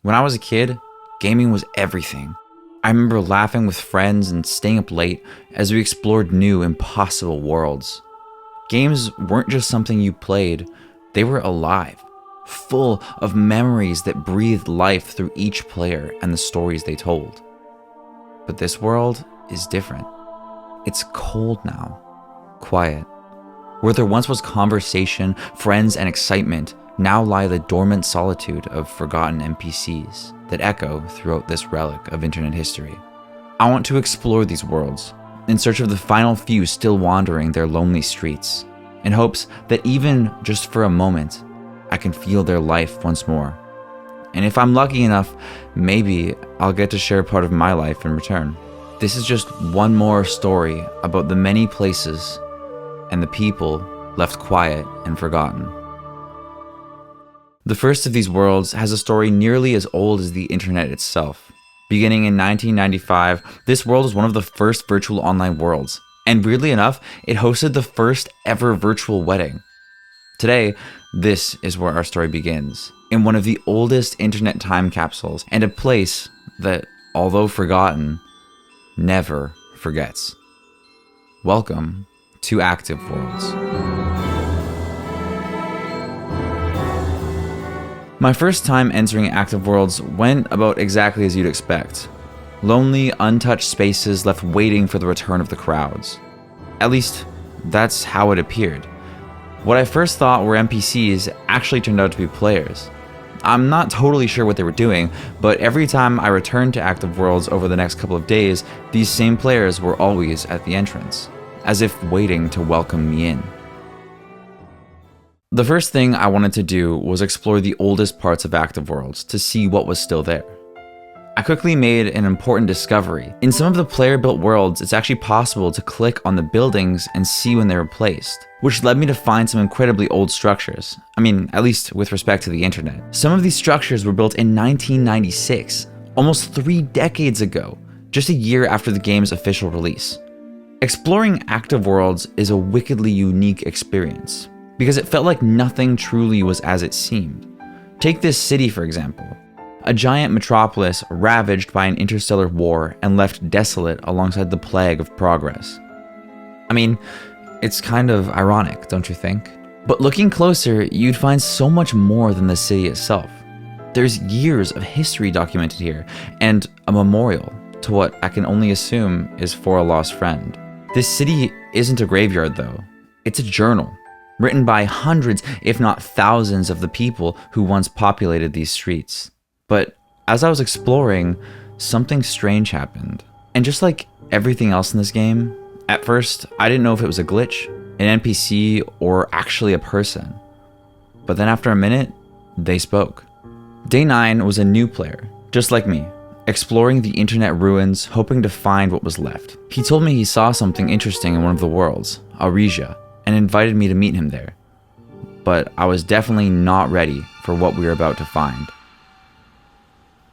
When I was a kid, gaming was everything. I remember laughing with friends and staying up late as we explored new, impossible worlds. Games weren't just something you played, they were alive, full of memories that breathed life through each player and the stories they told. But this world is different. It's cold now, quiet. Where there once was conversation, friends, and excitement, now lie the dormant solitude of forgotten NPCs that echo throughout this relic of internet history. I want to explore these worlds, in search of the final few still wandering their lonely streets, in hopes that even just for a moment, I can feel their life once more. And if I'm lucky enough, maybe I'll get to share part of my life in return. This is just one more story about the many places and the people left quiet and forgotten. The first of these worlds has a story nearly as old as the internet itself. Beginning in 1995, this world was one of the first virtual online worlds, and weirdly enough, it hosted the first ever virtual wedding. Today, this is where our story begins, in one of the oldest internet time capsules, and a place that, although forgotten, never forgets. Welcome to Active Worlds. My first time entering Active Worlds went about exactly as you'd expect. Lonely, untouched spaces left waiting for the return of the crowds. At least, that's how it appeared. What I first thought were NPCs actually turned out to be players. I'm not totally sure what they were doing, but every time I returned to Active Worlds over the next couple of days, these same players were always at the entrance, as if waiting to welcome me in. The first thing I wanted to do was explore the oldest parts of Active Worlds to see what was still there. I quickly made an important discovery. In some of the player-built worlds, it's actually possible to click on the buildings and see when they were placed, which led me to find some incredibly old structures. I mean, at least with respect to the internet. Some of these structures were built in 1996, almost 3 decades ago, just a year after the game's official release. Exploring Active Worlds is a wickedly unique experience, because it felt like nothing truly was as it seemed. Take this city, for example. A giant metropolis ravaged by an interstellar war and left desolate alongside the plague of progress. I mean, it's kind of ironic, don't you think? But looking closer, you'd find so much more than the city itself. There's years of history documented here, and a memorial to what I can only assume is for a lost friend. This city isn't a graveyard though. It's a journal, written by hundreds, if not thousands, of the people who once populated these streets. But as I was exploring, something strange happened. And just like everything else in this game, at first I didn't know if it was a glitch, an NPC, or actually a person. But then after a minute, they spoke. Day 9 was a new player, just like me, exploring the internet ruins, hoping to find what was left. He told me he saw something interesting in one of the worlds, Aresia, and invited me to meet him there. But I was definitely not ready for what we were about to find.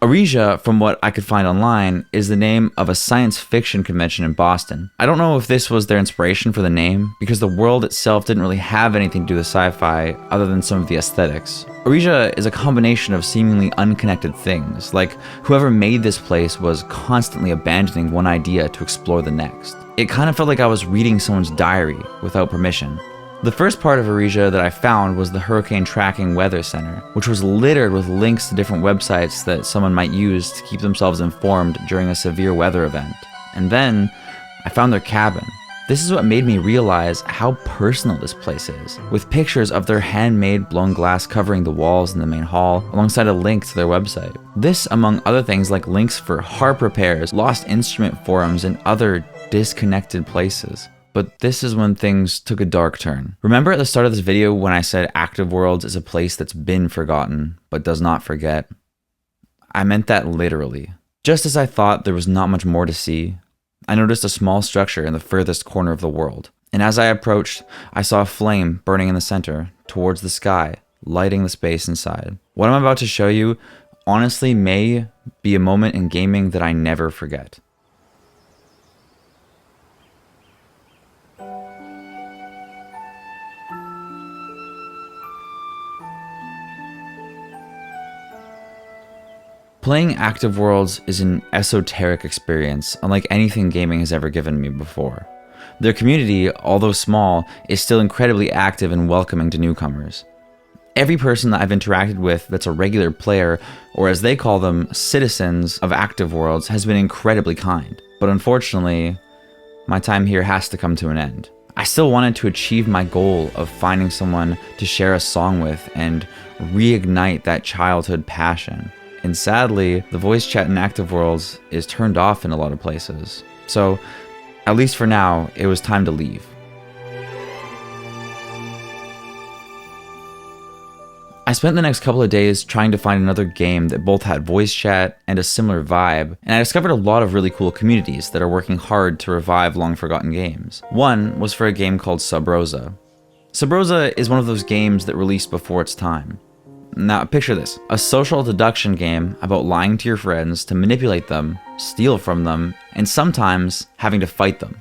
Aresia, from what I could find online, is the name of a science fiction convention in Boston. I don't know if this was their inspiration for the name, because the world itself didn't really have anything to do with sci-fi other than some of the aesthetics. Aresia is a combination of seemingly unconnected things, like whoever made this place was constantly abandoning one idea to explore the next. It kind of felt like I was reading someone's diary without permission. The first part of Aresia that I found was the Hurricane Tracking Weather Center, which was littered with links to different websites that someone might use to keep themselves informed during a severe weather event. And then, I found their cabin. This is what made me realize how personal this place is, with pictures of their handmade blown glass covering the walls in the main hall, alongside a link to their website. This, among other things like links for harp repairs, lost instrument forums, and other disconnected places. But this is when things took a dark turn. Remember at the start of this video when I said Active Worlds is a place that's been forgotten, but does not forget? I meant that literally. Just as I thought there was not much more to see, I noticed a small structure in the furthest corner of the world. And as I approached, I saw a flame burning in the center, towards the sky, lighting the space inside. What I'm about to show you honestly may be a moment in gaming that I never forget. Playing Active Worlds is an esoteric experience unlike anything gaming has ever given me before. Their community, although small, is still incredibly active and welcoming to newcomers. Every person that I've interacted with that's a regular player, or as they call them, citizens of Active Worlds, has been incredibly kind. But unfortunately, my time here has to come to an end. I still wanted to achieve my goal of finding someone to share a song with and reignite that childhood passion. And sadly, the voice chat in Active Worlds is turned off in a lot of places. So, at least for now, it was time to leave. I spent the next couple of days trying to find another game that both had voice chat and a similar vibe, and I discovered a lot of really cool communities that are working hard to revive long-forgotten games. One was for a game called Sub Rosa. Sub Rosa is one of those games that released before its time. Now, picture this: a social deduction game about lying to your friends to manipulate them, steal from them, and sometimes having to fight them.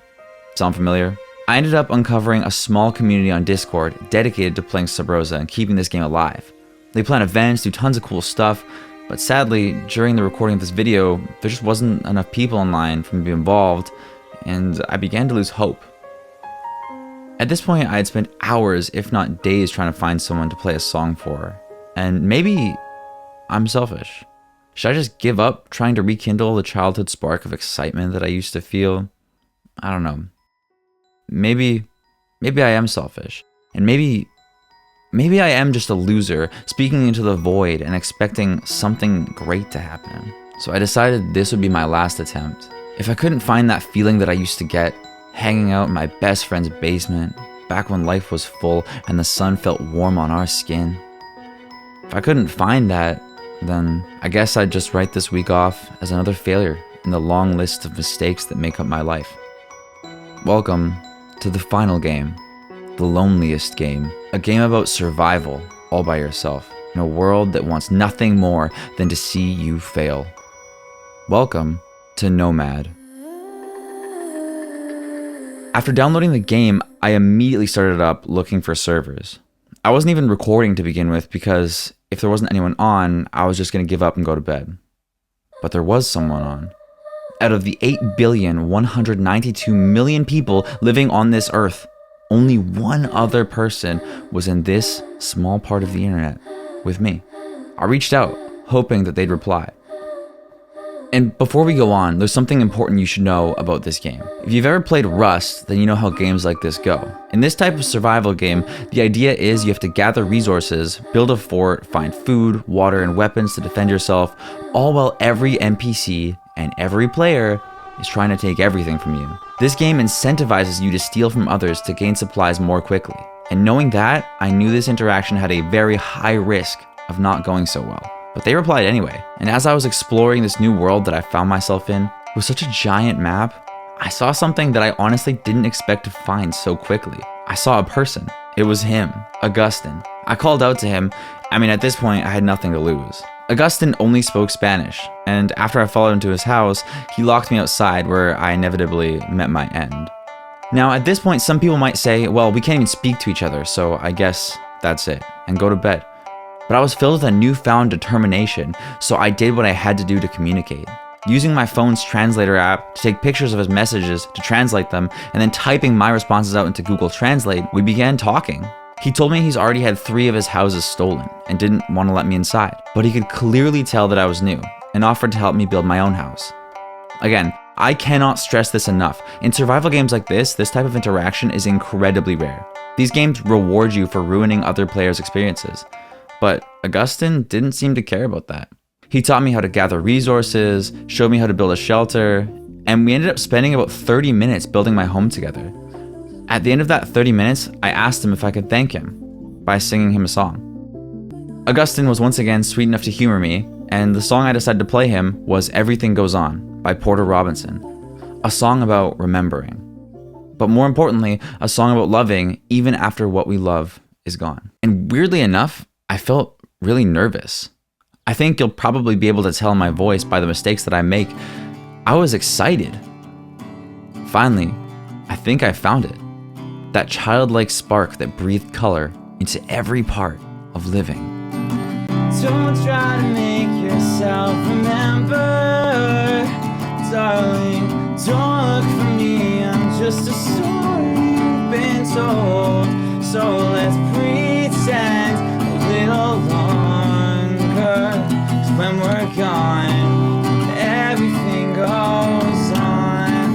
Sound familiar? I ended up uncovering a small community on Discord dedicated to playing Sub Rosa and keeping this game alive. They plan events, do tons of cool stuff, but sadly, during the recording of this video, there just wasn't enough people online for me to be involved, and I began to lose hope. At this point, I had spent hours, if not days, trying to find someone to play a song for, and maybe I'm selfish. Should I just give up trying to rekindle the childhood spark of excitement that I used to feel? I don't know. Maybe I am selfish, and maybe I am just a loser speaking into the void and expecting something great to happen. So I decided this would be my last attempt. If I couldn't find that feeling that I used to get hanging out in my best friend's basement back when life was full and the sun felt warm on our skin, if I couldn't find that, then I guess I'd just write this week off as another failure in the long list of mistakes that make up my life. Welcome to the final game. The loneliest game, a game about survival all by yourself in a world that wants nothing more than to see you fail. Welcome to Nomad. After downloading the game, I immediately started up looking for servers. I wasn't even recording to begin with because if there wasn't anyone on, I was just going to give up and go to bed. But there was someone on. Out of the 8,192,000,000 people living on this earth, only one other person was in this small part of the internet with me. I reached out, hoping that they'd reply. And before we go on, there's something important you should know about this game. If you've ever played Rust, then you know how games like this go. In this type of survival game, the idea is you have to gather resources, build a fort, find food, water, and weapons to defend yourself, all while every NPC and every player is trying to take everything from you. This game incentivizes you to steal from others to gain supplies more quickly. And knowing that, I knew this interaction had a very high risk of not going so well. But they replied anyway. And as I was exploring this new world that I found myself in, with such a giant map, I saw something that I honestly didn't expect to find so quickly. I saw a person. It was him, Augustin. I called out to him. At this point, I had nothing to lose. Augustin only spoke Spanish, and after I followed him to his house, he locked me outside where I inevitably met my end. Now, at this point, some people might say, well, we can't even speak to each other, so I guess that's it, and go to bed. But I was filled with a newfound determination, so I did what I had to do to communicate. Using my phone's translator app to take pictures of his messages, to translate them, and then typing my responses out into Google Translate, we began talking. He told me he's already had 3 of his houses stolen and didn't want to let me inside, but he could clearly tell that I was new and offered to help me build my own house. Again, I cannot stress this enough. In survival games like this type of interaction is incredibly rare. These games reward you for ruining other players' experiences, but Augustin didn't seem to care about that. He taught me how to gather resources, showed me how to build a shelter, and we ended up spending about 30 minutes building my home together. At the end of that 30 minutes, I asked him if I could thank him by singing him a song. Augustin was once again sweet enough to humor me, and the song I decided to play him was Everything Goes On by Porter Robinson, a song about remembering. But more importantly, a song about loving even after what we love is gone. And weirdly enough, I felt really nervous. I think you'll probably be able to tell in my voice by the mistakes that I make. I was excited. Finally, I think I found it. That childlike spark that breathed color into every part of living. Don't try to make yourself remember. just a story you've been told. So let's pretend a little longer. 'Cause when we're gone, everything goes on.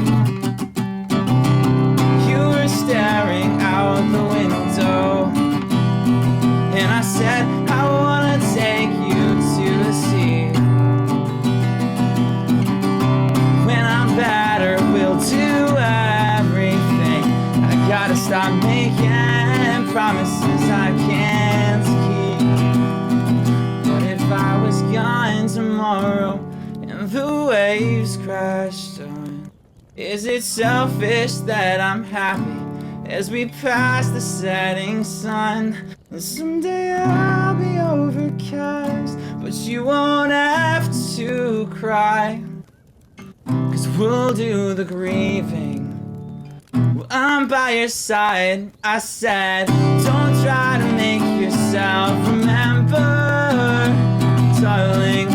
You were staring out the window, and I said, I wanna take you to the sea. When I'm better, we'll do everything. I gotta stop making promises I can't keep. What if I was gone tomorrow and the waves crashed on? Is it selfish that I'm happy as we pass the setting sun? And someday I'll be overcast, but you won't have to cry. 'Cause we'll do the grieving. Well, I'm by your side. I said, don't try to make yourself remember. Darling,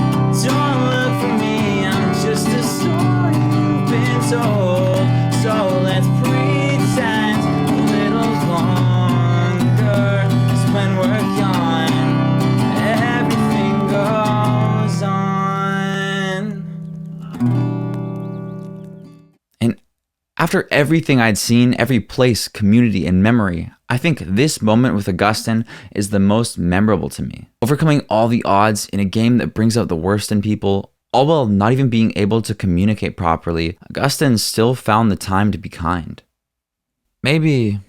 don't look for me. I'm just a story you've been told. So let's pretend a little longer. 'Cause when we're gone, everything goes on. And after everything I'd seen, every place, community, and memory, I think this moment with Augustine is the most memorable to me. Overcoming all the odds in a game that brings out the worst in people, all while not even being able to communicate properly, Augustine still found the time to be kind. Maybe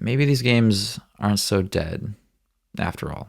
these games aren't so dead after all.